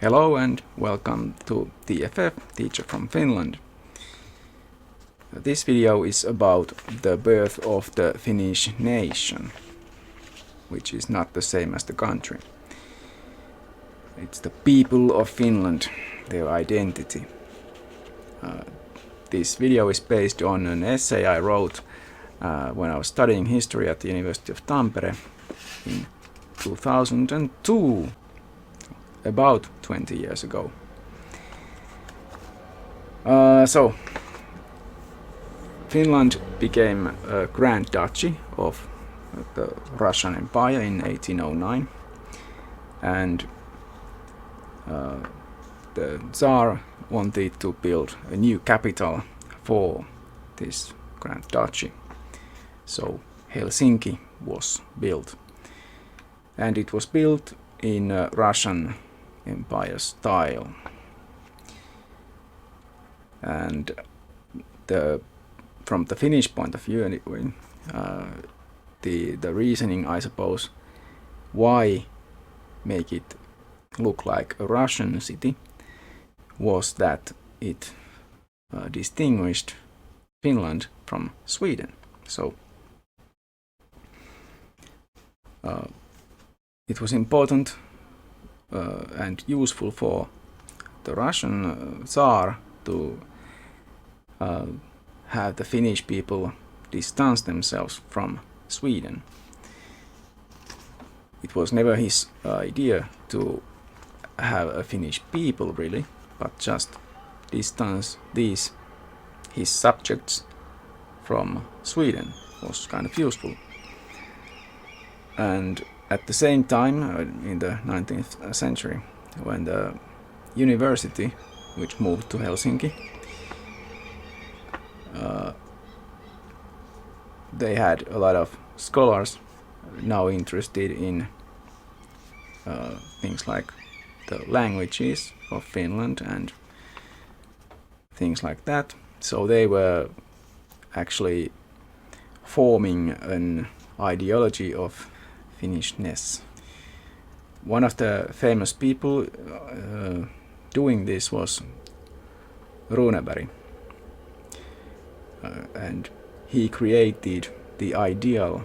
Hello and welcome to TFF, Teacher from Finland. This video is about the birth of the Finnish nation, which is not the same as the country. It's the people of Finland, their identity. This video is based on an essay I wrote when I was studying history at the University of Tampere in 2002. About 20 years ago. So, Finland became a Grand Duchy of the Russian Empire in 1809, and the Tsar wanted to build a new capital for this Grand Duchy. So Helsinki was built, and it was built in Russian Empire style. And from the Finnish point of view, anyway, the reasoning, I suppose, why make it look like a Russian city was that it distinguished Finland from Sweden. So it was important and useful for the Russian Tsar to have the Finnish people distance themselves from Sweden. It was never his idea to have a Finnish people, really, but just distance his subjects from Sweden was kind of useful. And at the same time, in the 19th century, when the university, which moved to Helsinki, they had a lot of scholars now interested in things like the languages of Finland and things like that. So they were actually forming an ideology of Finnishness. One of the famous people doing this was Runeberg, and he created the ideal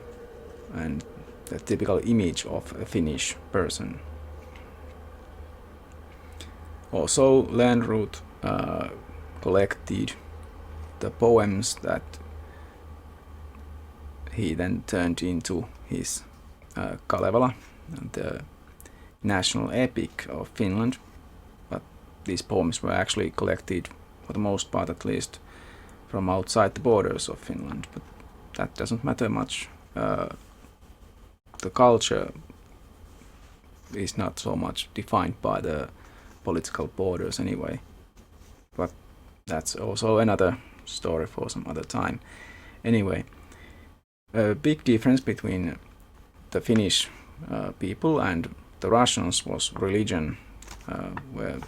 and the typical image of a Finnish person. Also, Lönnrot collected the poems that he then turned into his Kalevala, the national epic of Finland. But these poems were actually collected, for the most part at least, from outside the borders of Finland. But that doesn't matter much. The culture is not so much defined by the political borders anyway. But that's also another story for some other time. Anyway, a big difference between the Finnish people and the Russians was religion, where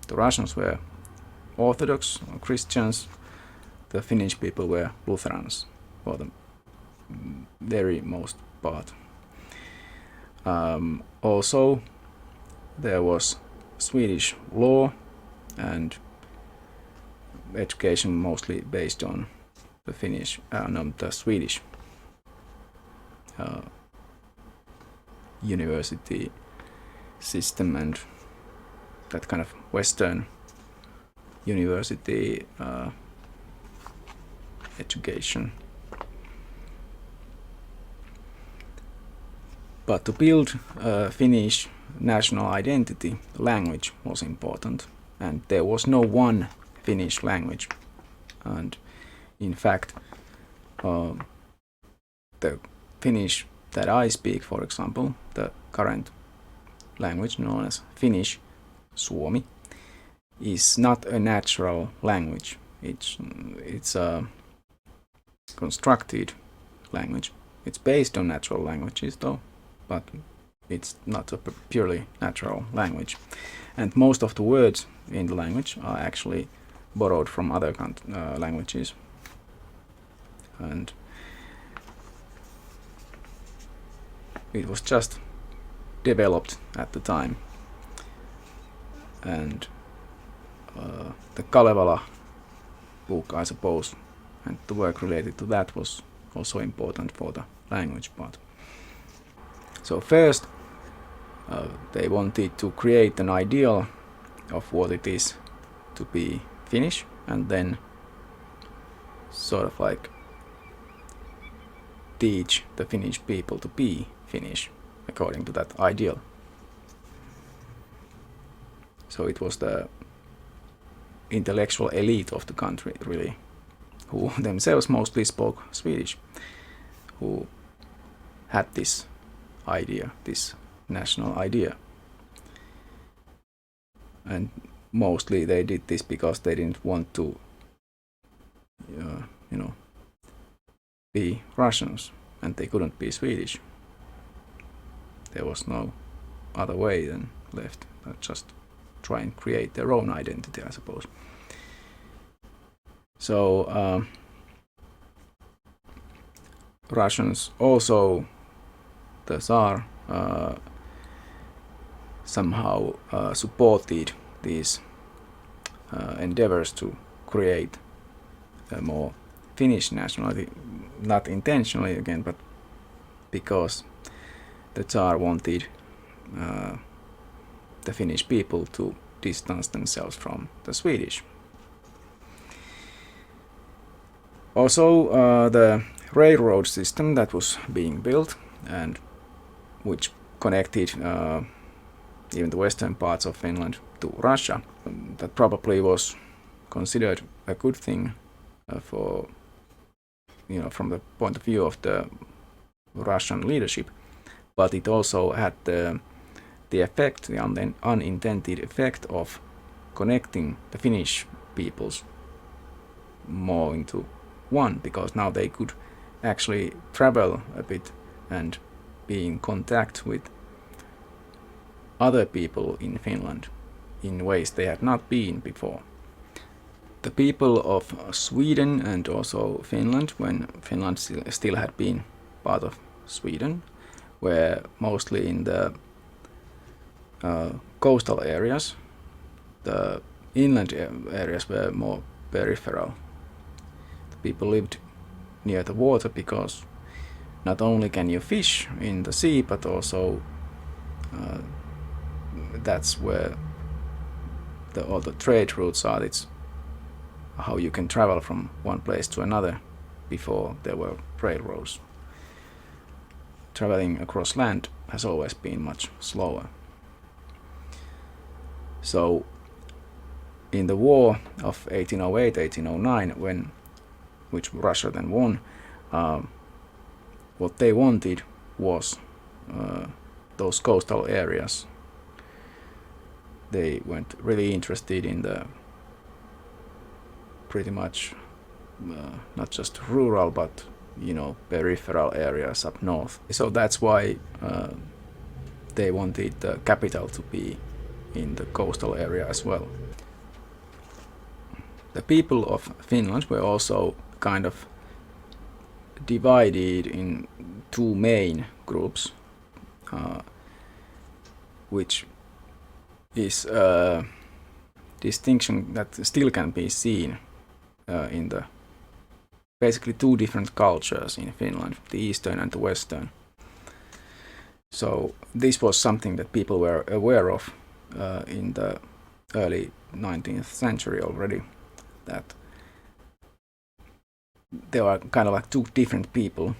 the Russians were Orthodox or Christians, the Finnish people were Lutherans for the very most part. Also, there was Swedish law and education mostly based on the Swedish university system and that kind of Western university education. But to build a Finnish national identity, language was important, and there was no one Finnish language. And in fact, the Finnish that I speak, for example, the current language known as Finnish, Suomi, is not a natural language. It's a constructed language. It's based on natural languages though, but it's not a purely natural language. And most of the words in the language are actually borrowed from other languages. And it was just developed at the time. and the Kalevala book, I suppose, and the work related to that was also important for the language part. So first, they wanted to create an ideal of what it is to be Finnish, and then sort of like teach the Finnish people to be Finnish according to that ideal. So it was the intellectual elite of the country, really, who themselves mostly spoke Swedish, who had this idea, this national idea. And mostly they did this because they didn't want to, be Russians, and they couldn't be Swedish. There was no other way than left, just try and create their own identity, I suppose. So Russians also, the Tsar, somehow supported these endeavors to create a more Finnish nationality, not intentionally again, but because the Tsar wanted the Finnish people to distance themselves from the Swedish. Also, the railroad system that was being built and which connected even the western parts of Finland to Russia, that probably was considered a good thing for, from the point of view of the Russian leadership, but it also had the effect, the unintended effect of connecting the Finnish peoples more into one, because now they could actually travel a bit and be in contact with other people in Finland in ways they had not been before. The people of Sweden and also Finland, when Finland still had been part of Sweden, were mostly in the coastal areas. The inland areas were more peripheral. The people lived near the water because not only can you fish in the sea, but also that's where all the trade routes are. It's how you can travel from one place to another before there were railroads. Traveling across land has always been much slower. So in the war of 1808-1809, which Russia then won, what they wanted was those coastal areas. They weren't really interested in the pretty much not just rural, but peripheral areas up north. So that's why they wanted the capital to be in the coastal area as well. The people of Finland were also kind of divided in two main groups, which is a distinction that still can be seen in the basically two different cultures in Finland, the Eastern and the Western. So this was something that people were aware of in the early 19th century already, that there are kind of like two different people,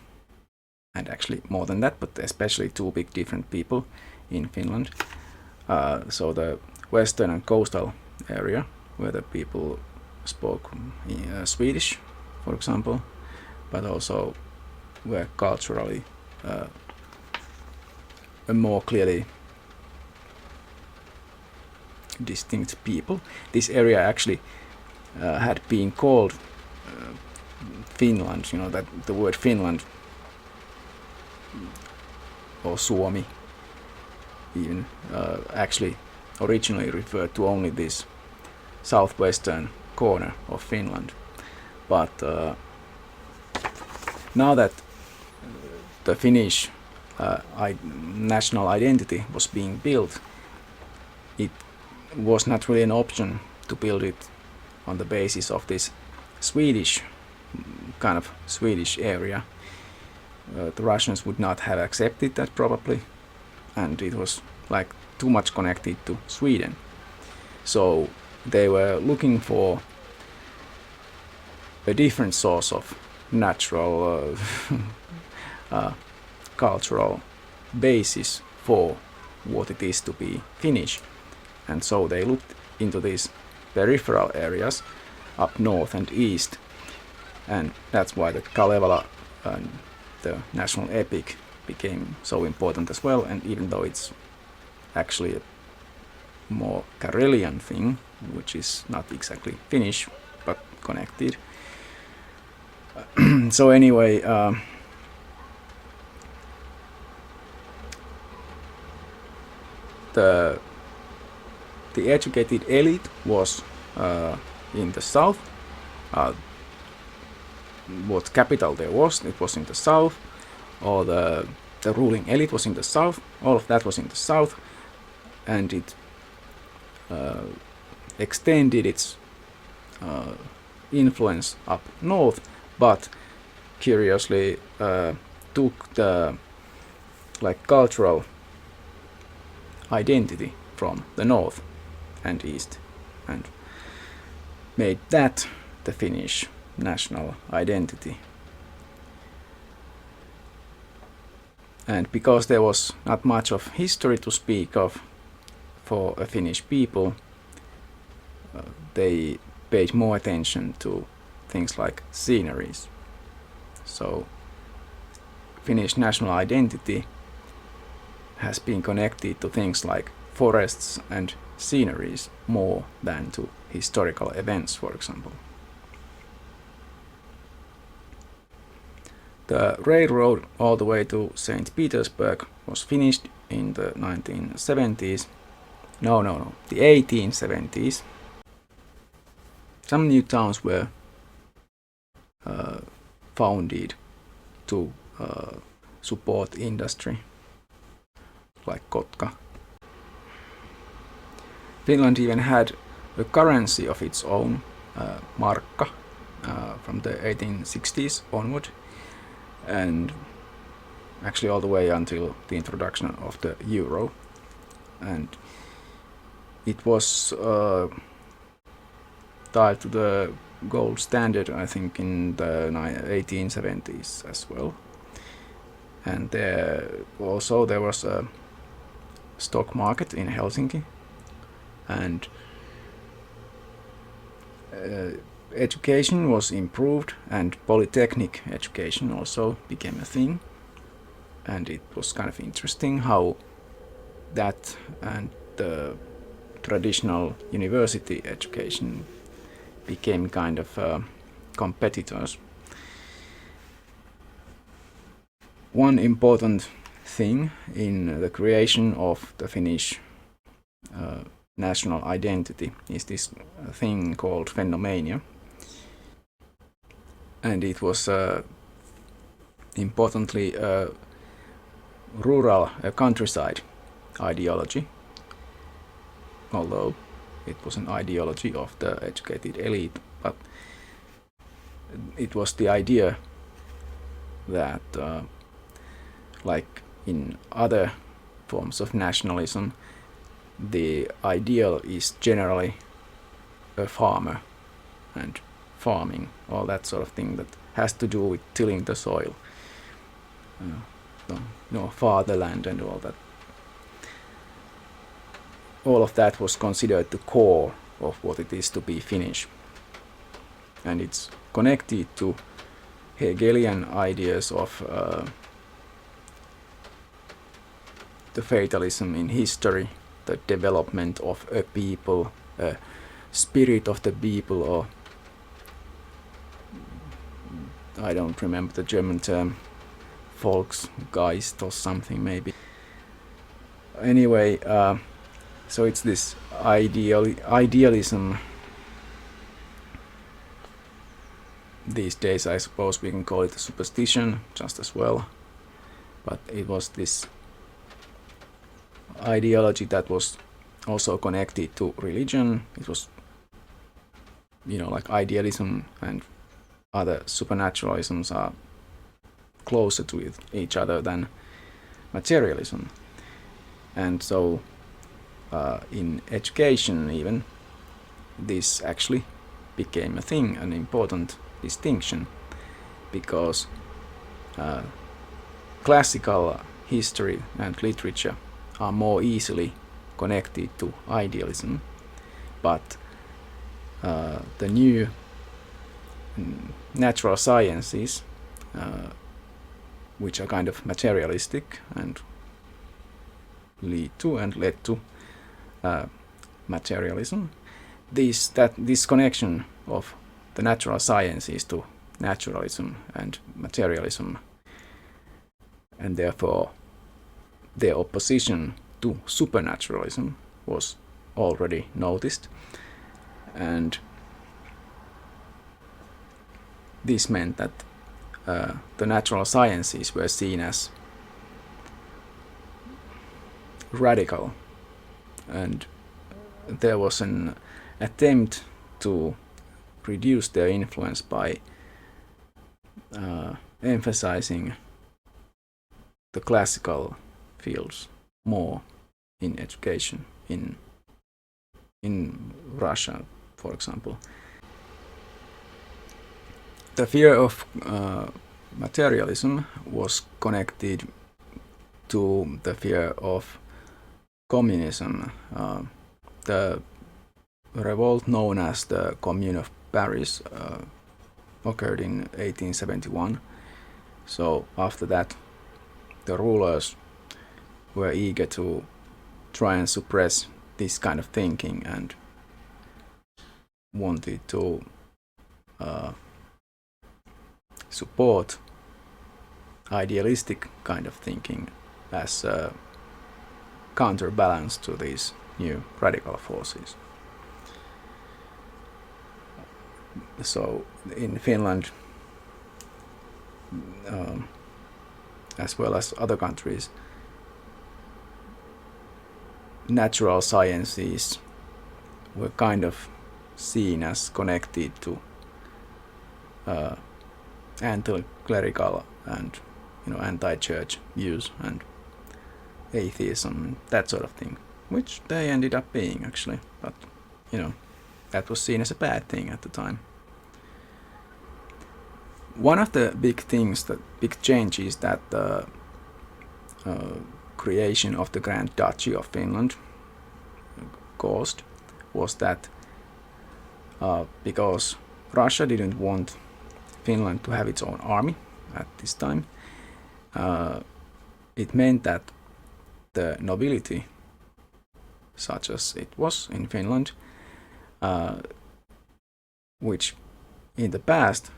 and actually more than that, but especially two big different people in Finland. So the Western and coastal area, where the people spoke Swedish, for example, but also were culturally a more clearly distinct people. This area actually had been called Finland, that the word Finland or Suomi even actually originally referred to only this southwestern corner of Finland. But now that the Finnish national identity was being built, it was not really an option to build it on the basis of this Swedish kind of Swedish area. The Russians would not have accepted that probably, and it was like too much connected to Sweden. So they were looking for a different source of natural cultural basis for what it is to be Finnish. And so they looked into these peripheral areas up north and east, and that's why the Kalevala and the national epic became so important as well. And even though it's actually a more Karelian thing, which is not exactly Finnish but connected. So anyway, the educated elite was in the south. What capital there was, it was in the south, or the ruling elite was in the south. All of that was in the south, and it extended its influence up north, but curiously took the cultural identity from the north and east and made that the Finnish national identity. And because there was not much of history to speak of for a Finnish people, they paid more attention to things like sceneries. So Finnish national identity has been connected to things like forests and sceneries more than to historical events, for example. The railroad all the way to St. Petersburg was finished in the 1970s. No, the 1870s. Some new towns were founded to support industry, like Kotka. Finland even had a currency of its own, markka, from the 1860s onward, and actually all the way until the introduction of the euro. And it was tied to the gold standard, I think, in the 1870s as well. And there was a stock market in Helsinki, and education was improved, and polytechnic education also became a thing. And it was kind of interesting how that and the traditional university education became kind of competitors. One important thing in the creation of the Finnish national identity is this thing called phenomania, and it was importantly a rural, countryside ideology, although it was an ideology of the educated elite, but it was the idea that like in other forms of nationalism, the ideal is generally a farmer and farming, all that sort of thing that has to do with tilling the soil, fatherland and all that. All of that was considered the core of what it is to be Finnish, and it's connected to Hegelian ideas of the fatalism in history, the development of a people, a spirit of the people, or I don't remember the German term, Volksgeist or something maybe. Anyway, so it's this idealism. These days I suppose we can call it a superstition just as well, but it was this ideology that was also connected to religion. It was, like idealism and other supernaturalisms are closer to each other than materialism. And so in education even, this actually became a thing, an important distinction, because classical history and literature are more easily connected to idealism, but the new natural sciences, which are kind of materialistic and led to materialism, this connection of the natural sciences to naturalism and materialism, and therefore their opposition to supernaturalism, was already noticed, and this meant that the natural sciences were seen as radical, and there was an attempt to reduce their influence by emphasizing the classical fields more in education in Russia, for example. The fear of materialism was connected to the fear of communism. The revolt known as the Commune of Paris occurred in 1871. So after that, the rulers were eager to try and suppress this kind of thinking and wanted to support idealistic kind of thinking as a counterbalance to these new radical forces. So in Finland, as well as other countries, natural sciences were kind of seen as connected to anti-clerical and anti-church views and atheism, that sort of thing, which they ended up being actually, but that was seen as a bad thing at the time. One of the big changes that the creation of the Grand Duchy of Finland caused was that because Russia didn't want Finland to have its own army at this time, it meant that the nobility, such as it was in Finland, which in the past,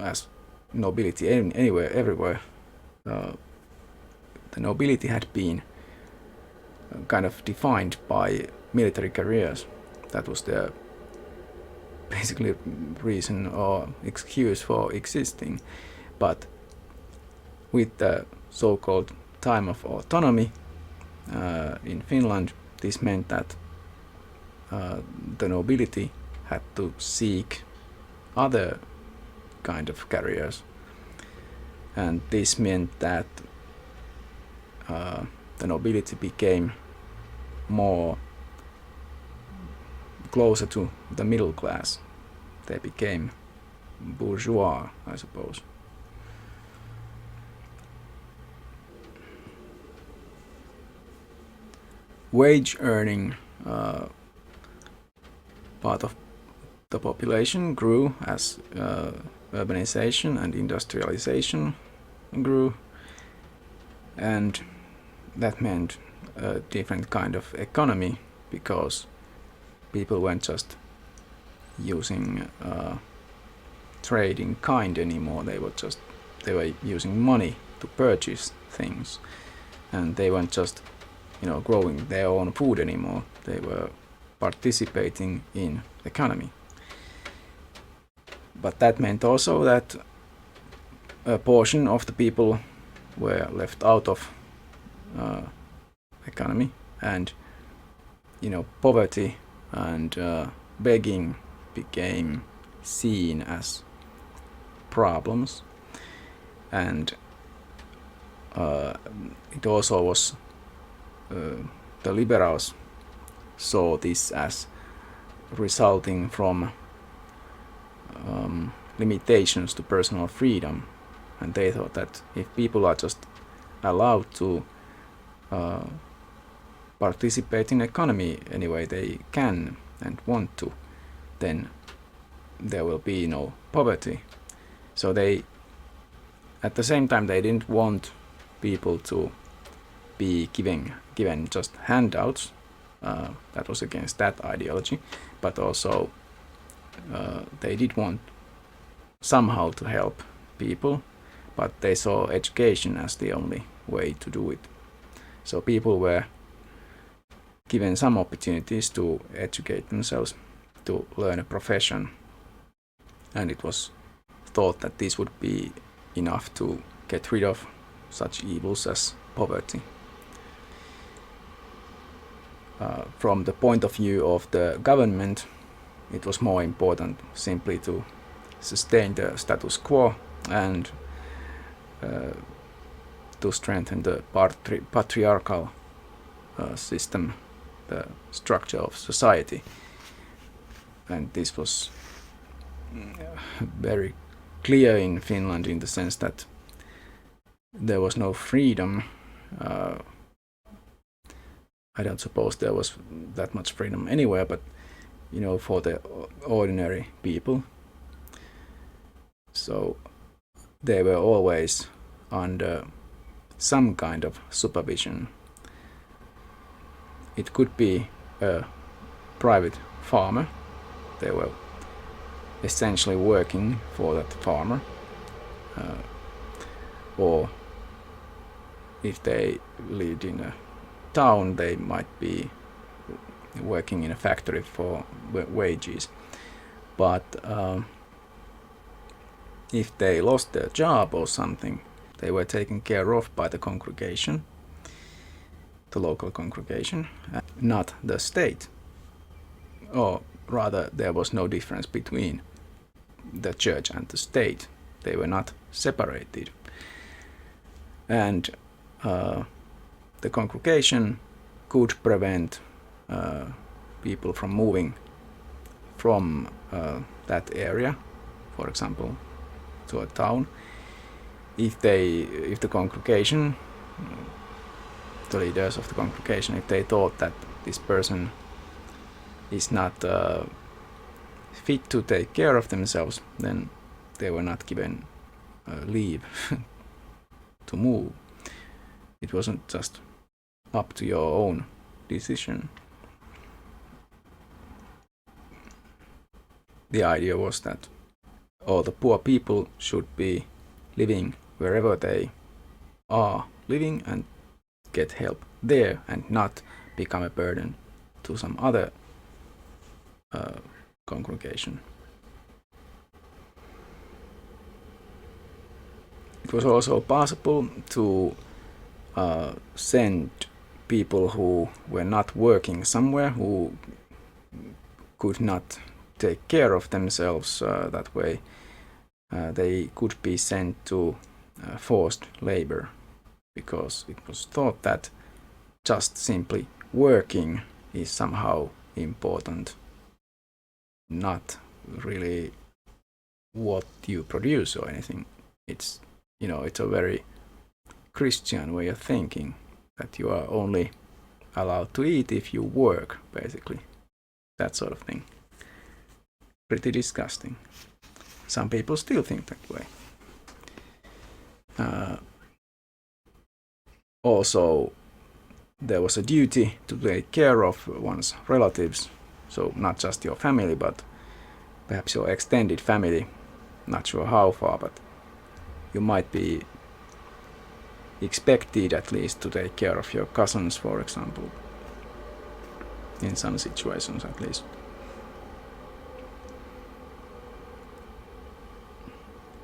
as nobility everywhere, the nobility had been kind of defined by military careers. That was their basically reason or excuse for existing. But with the so-called time of autonomy in Finland, this meant that the nobility had to seek other kind of careers, and this meant that the nobility became more closer to the middle class. They became bourgeois, I suppose. Wage earning part of the population grew as urbanization and industrialization grew, and that meant a different kind of economy, because people weren't just using trade in kind anymore. They were using money to purchase things, and they weren't just growing their own food anymore. They were participating in the economy. But that meant also that a portion of the people were left out of economy, and poverty and begging became seen as problems, and it also was the liberals saw this as resulting from limitations to personal freedom, and they thought that if people are just allowed to participate in economy any way they can and want to, then there will be no poverty. So they, at the same time, they didn't want people to be given just handouts. That was against that ideology, but also they did want somehow to help people, but they saw education as the only way to do it. So people were given some opportunities to educate themselves, to learn a profession, and it was thought that this would be enough to get rid of such evils as poverty. From the point of view of the government, it was more important simply to sustain the status quo and to strengthen the patriarchal system, the structure of society. And this was very clear in Finland in the sense that there was no freedom. I don't suppose there was that much freedom anywhere, but for the ordinary people. So they were always under some kind of supervision. It could be a private farmer. They were essentially working for that farmer. Or if they lived in a town, they might be working in a factory for wages. But if they lost their job or something, they were taken care of by the congregation, the local congregation, not the state. Or rather, there was no difference between the church and the state. They were not separated. And the congregation could prevent people from moving from that area, for example, to a town, if the congregation, the leaders of the congregation, if they thought that this person is not fit to take care of themselves, then they were not given leave to move. It wasn't just up to your own decision. The idea was that all the poor people should be living wherever they are living and get help there and not become a burden to some other congregation. It was also possible to send people who were not working somewhere, who could not take care of themselves that way. They could be sent to forced labor, because it was thought that just simply working is somehow important, not really what you produce or anything. It's it's a very Christian way of thinking, that you are only allowed to eat if you work, basically. That sort of thing. Pretty disgusting. Some people still think that way. Also, there was a duty to take care of one's relatives, so not just your family, but perhaps your extended family. Not sure how far, but you might be expected at least to take care of your cousins, for example, in some situations at least.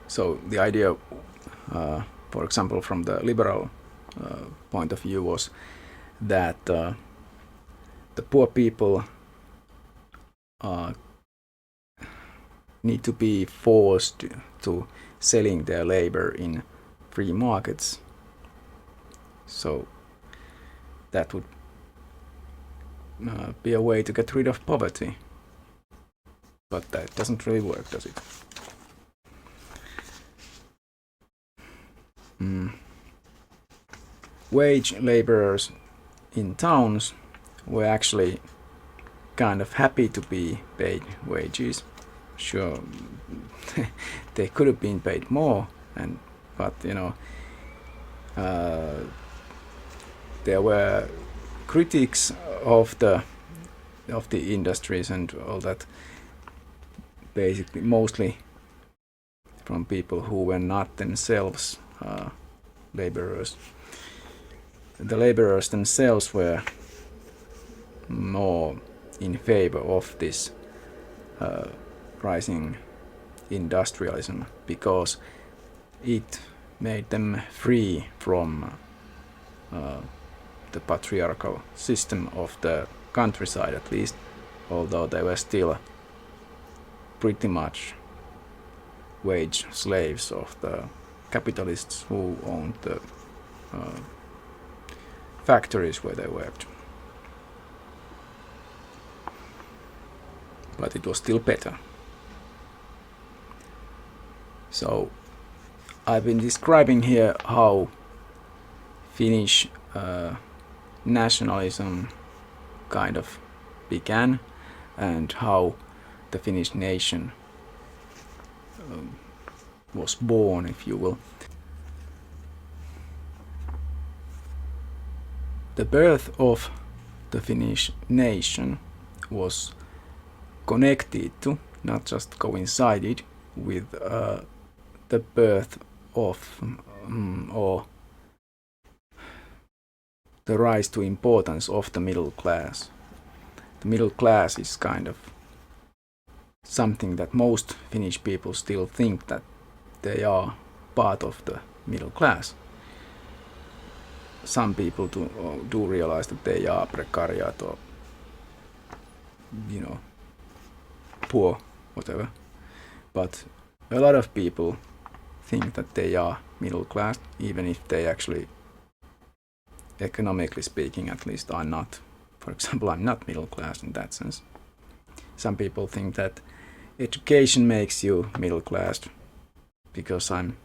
So the idea, for example, from the liberal point of view, was that the poor people need to be forced to selling their labor in free markets. So that would be a way to get rid of poverty. But that doesn't really work, does it? Wage laborers in towns were actually kind of happy to be paid wages. Sure, they could have been paid more, but there were critics of the industries and all that, basically mostly from people who were not themselves laborers. The laborers themselves were more in favor of this rising industrialism because it made them free from the patriarchal system of the countryside, at least, although they were still pretty much wage slaves of the capitalists who owned the factories where they worked. But it was still better. So I've been describing here how Finnish nationalism kind of began and how the Finnish nation was born, if you will. The birth of the Finnish nation was connected to, not just coincided with, the birth of or the rise to importance of the middle class. The middle class is kind of something that most Finnish people still think that they are part of the middle class. Some people do realize that they are precariat or, poor, whatever. But a lot of people think that they are middle class, even if they actually, economically speaking at least, are not. For example, I'm not middle class in that sense. Some people think that education makes you middle class because I'm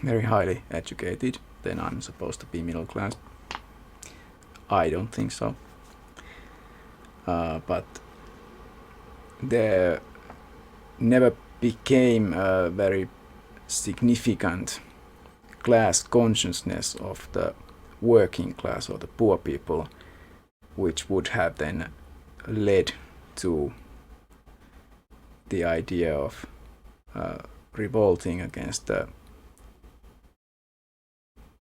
very highly educated, then I'm supposed to be middle class. I don't think so. But there never became a very significant class consciousness of the working class or the poor people, which would have then led to the idea of revolting against the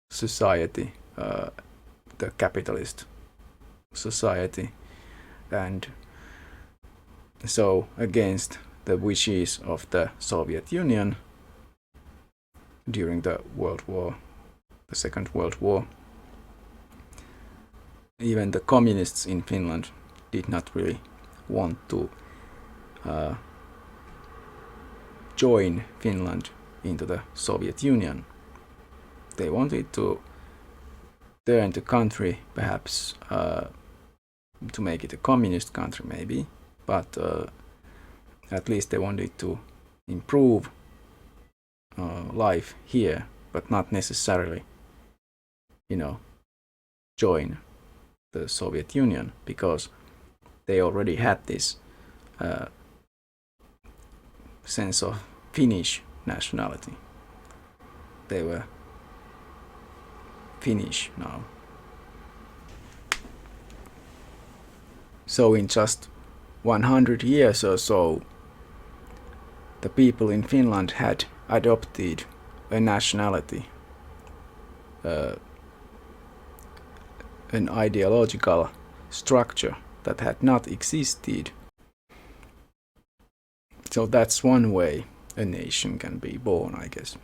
society, the capitalist society, and so against the wishes of the Soviet Union during the Second World War. Even the communists in Finland did not really want to join Finland into the Soviet Union. They wanted to turn the country perhaps to make it a communist country maybe, but at least they wanted to improve life here, but not necessarily, join the Soviet Union, because they already had this sense of Finnish nationality. They were Finnish now. So in just 100 years or so, the people in Finland had adopted a nationality, an ideological structure that had not existed. So that's one way a nation can be born, I guess.